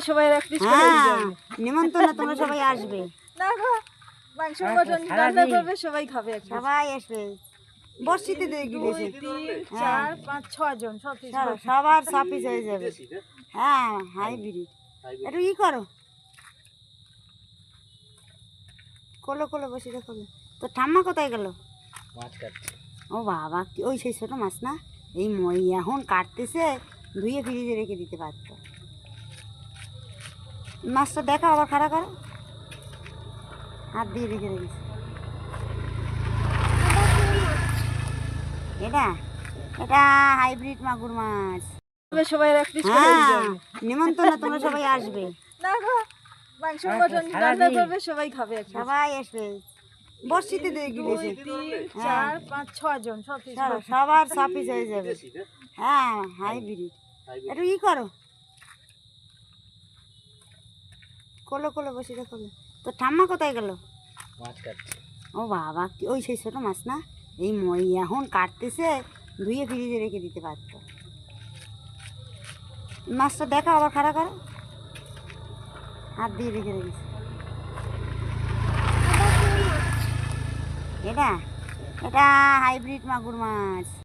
সবাই এক পিস করে হ্যাঁ যাবে। নিমন্ত্রণ, তোমরা সবাই আসবে। না গো, মাংস মটন রান্না করবে, সবাই খাবে এক পিস। সবাই আসবে। বর্ষিতে দিয়ে 2, গিয়েছে 3, 4, 5, 6 জন সব পিস করে। সবার সাপিস হয়ে যাবে। হ্যাঁ হাইব্রিড। একটু ই করো, কোলো কোলো বসে দেখো। তো ঠাম্মা কোথায় গেল? মাছ কাটছে। ও বাবা, ওই সেই ছোটো মাছ না? এই এখন কাটতেছে, ধুয়ে ফ্রিজে রেখে দিতে পারতো। মাছটা দেখো, আবার খাড়া করো, হাত দিয়ে রেখে রেখেছে। এটা এটা হাইব্রিড মাগুর মাছ। সবাই এক পিস করে হ্যাঁ যাবে। নিমন্ত্রণ, তোমরা সবাই আসবে। না গো, মাংস মটন রান্না করবে, সবাই খাবে এক পিস। সবাই আসবে। বর্ষিতে দিয়ে 2, গিয়েছে 3, 4, 5, 6 জন সব পিস করে। সবার সাপিস হয়ে যাবে। হ্যাঁ হাইব্রিড। একটু ই করো, কোলো কোলো বসে দেখো। তো ঠাম্মা কোথায় গেল? মাছ কাটছে। ও বাবা, ওই সেই ছোটো মাছ না? এই এখন কাটতেছে, ধুয়ে ফ্রিজে রেখে দিতে পারতো। মাছটা দেখো, আবার খাড়া করো, হাত দিয়ে রেখে রেখেছে। এটা এটা হাইব্রিড মাগুর মাছ।